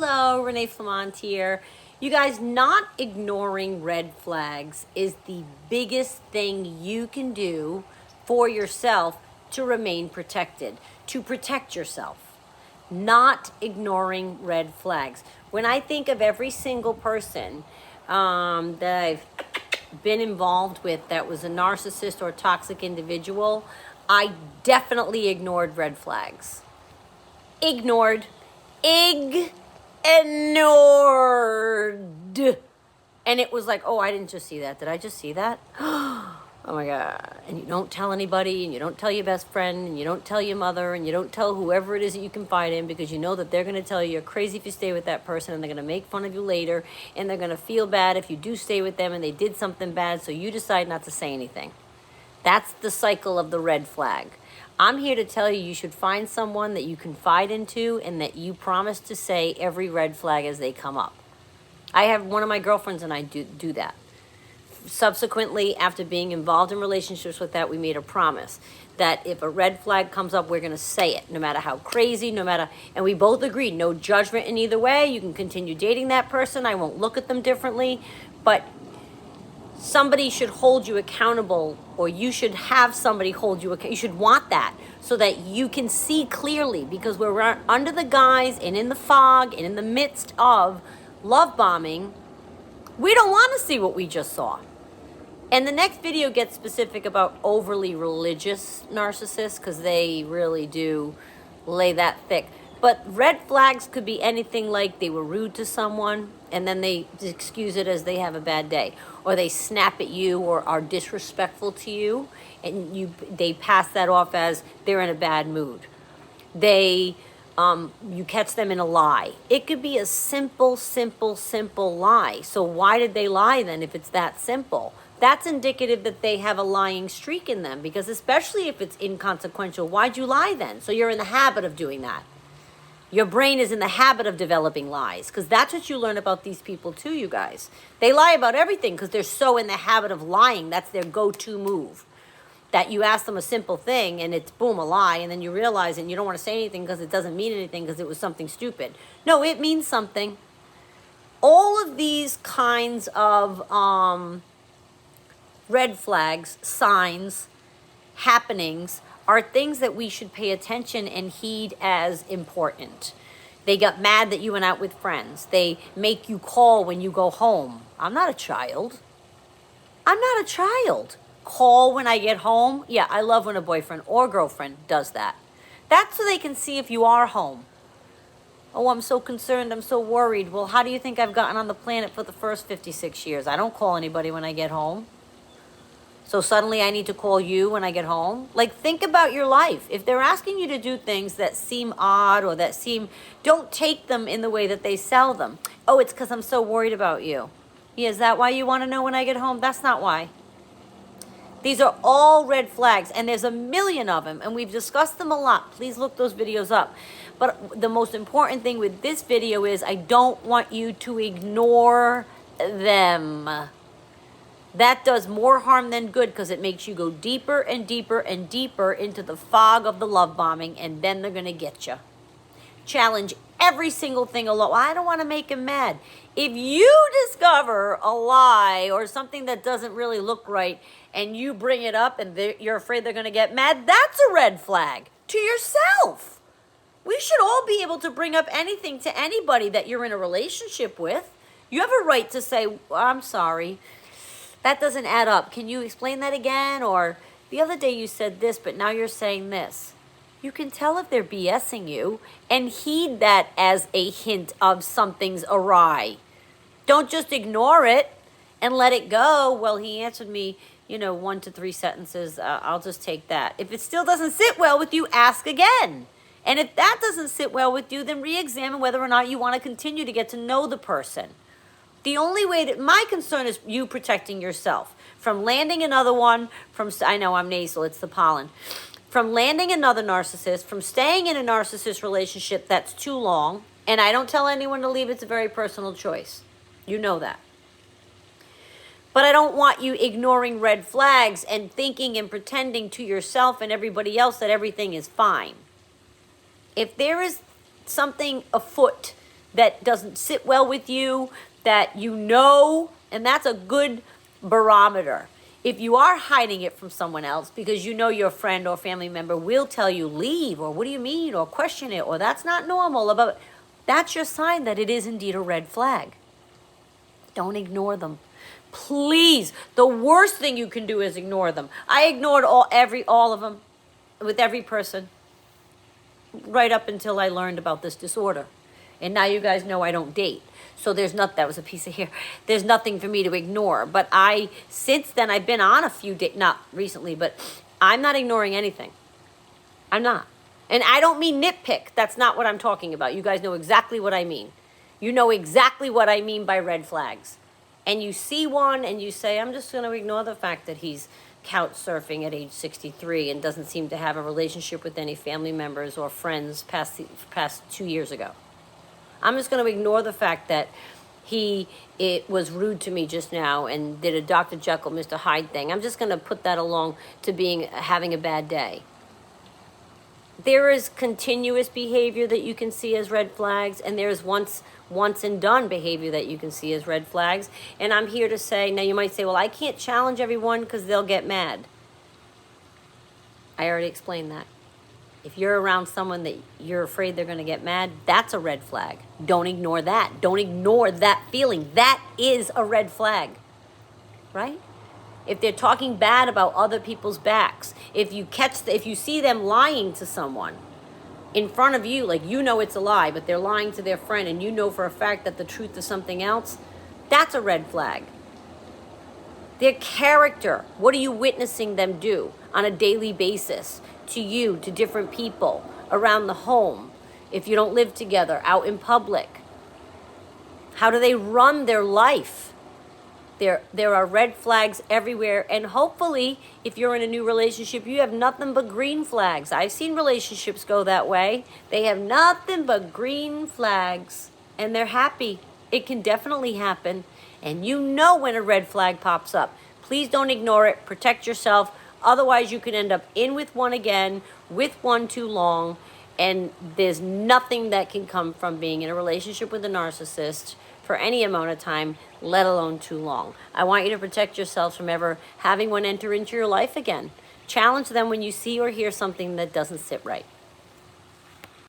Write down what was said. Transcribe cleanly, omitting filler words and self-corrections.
Hello, Renee Flamont here. You guys, not ignoring red flags is the biggest thing you can do for yourself to remain protected, to protect yourself. Not ignoring red flags. When I think of every single person that I've been involved with that was a narcissist or toxic individual, I definitely ignored red flags. Ignored. Ignored. And it was like, oh, I didn't just see that. Did I just see that? Oh my God. And you don't tell anybody, and you don't tell your best friend, and you don't tell your mother, and you don't tell whoever it is that you confide in, because you know that they're going to tell you you're crazy if you stay with that person, and they're going to make fun of you later, and they're going to feel bad if you do stay with them and they did something bad, so you decide not to say anything. That's the cycle of the red flag. I'm here to tell you should find someone that you confide into and that you promise to say every red flag as they come up. I have one of my girlfriends and I do that. Subsequently, after being involved in relationships with that, we made a promise that if a red flag comes up, we're going to say it, no matter how crazy, and we both agreed, no judgment in either way. You can continue dating that person. I won't look at them differently, but somebody should hold you accountable, or you should have somebody hold you accountable. You should want that so that you can see clearly, because we're under the guise and in the fog and in the midst of love bombing. We don't want to see what we just saw. And the next video gets specific about overly religious narcissists, because they really do lay that thick. But red flags could be anything like they were rude to someone and then they excuse it as they have a bad day, or they snap at you or are disrespectful to you, and they pass that off as they're in a bad mood. You catch them in a lie. It could be a simple lie. So why did they lie then if it's that simple? That's indicative that they have a lying streak in them, because especially if it's inconsequential, why'd you lie then? So you're in the habit of doing that. Your brain is in the habit of developing lies, because that's what you learn about these people too, you guys. They lie about everything because they're so in the habit of lying. That's their go-to move. That you ask them a simple thing and it's boom, a lie, and then you realize and you don't want to say anything because it doesn't mean anything because it was something stupid. No, it means something. All of these kinds of red flags, signs, happenings are things that we should pay attention and heed as important. They got mad that you went out with friends. They make you call when you go home. I'm not a child. Call when I get home. Yeah, I love when a boyfriend or girlfriend does that. That's so they can see if you are home. Oh, I'm so concerned. I'm so worried. Well, how do you think I've gotten on the planet for the first 56 years? I don't call anybody when I get home. So suddenly I need to call you when I get home? Like, think about your life. If they're asking you to do things that seem odd or don't take them in the way that they sell them. Oh, it's because I'm so worried about you. Yeah, is that why you want to know when I get home? That's not why. These are all red flags, and there's a million of them, and we've discussed them a lot. Please look those videos up. But the most important thing with this video is I don't want you to ignore them. That does more harm than good, because it makes you go deeper and deeper and deeper into the fog of the love bombing, and then they're going to get you. Challenge every single thing alone. I don't want to make him mad. If you discover a lie or something that doesn't really look right and you bring it up and you're afraid they're going to get mad, that's a red flag to yourself. We should all be able to bring up anything to anybody that you're in a relationship with. You have a right to say, I'm sorry, that doesn't add up. Can you explain that again? Or the other day you said this, but now you're saying this. You can tell if they're BSing you and heed that as a hint of something's awry. Don't just ignore it and let it go. Well, he answered me, 1 to 3 sentences. I'll just take that. If it still doesn't sit well with you, ask again. And if that doesn't sit well with you, then re-examine whether or not you want to continue to get to know the person. The only way that my concern is you protecting yourself from landing another one, I know I'm nasal, it's the pollen, from landing another narcissist, from staying in a narcissist relationship that's too long. And I don't tell anyone to leave. It's a very personal choice. You know that. But I don't want you ignoring red flags and thinking and pretending to yourself and everybody else that everything is fine. If there is something afoot that doesn't sit well with you, that you know, and that's a good barometer. If you are hiding it from someone else because you know your friend or family member will tell you leave, or what do you mean, or question it, or that's not normal, about that's your sign that it is indeed a red flag. Don't ignore them. Please, the worst thing you can do is ignore them. I ignored all of them with every person right up until I learned about this disorder. And now you guys know I don't date. So there's not, that was a piece of hair. There's nothing for me to ignore. But since then, I've been on a few dates, not recently, but I'm not ignoring anything. I'm not. And I don't mean nitpick. That's not what I'm talking about. You guys know exactly what I mean. You know exactly what I mean by red flags. And you see one and you say, I'm just going to ignore the fact that he's couch surfing at age 63 and doesn't seem to have a relationship with any family members or friends past 2 years ago. I'm just going to ignore the fact that it was rude to me just now and did a Dr. Jekyll, Mr. Hyde thing. I'm just going to put that along to having a bad day. There is continuous behavior that you can see as red flags, and there's once and done behavior that you can see as red flags. And I'm here to say, now you might say, well, I can't challenge everyone because they'll get mad. I already explained that. If you're around someone that you're afraid they're going to get mad, that's a red flag. Don't ignore that. Don't ignore that feeling. That is a red flag, right? If they're talking bad about other people's backs, if you see them lying to someone in front of you, like you know it's a lie, but they're lying to their friend and you know for a fact that the truth is something else, that's a red flag. Their character, what are you witnessing them do on a daily basis to you, to different people, around the home, if you don't live together, out in public? How do they run their life? There are red flags everywhere, and hopefully, if you're in a new relationship, you have nothing but green flags. I've seen relationships go that way. They have nothing but green flags, and they're happy. It can definitely happen, and you know when a red flag pops up. Please don't ignore it. Protect yourself. Otherwise, you could end up in with one again, with one too long, and there's nothing that can come from being in a relationship with a narcissist for any amount of time, let alone too long. I want you to protect yourselves from ever having one enter into your life again. Challenge them when you see or hear something that doesn't sit right.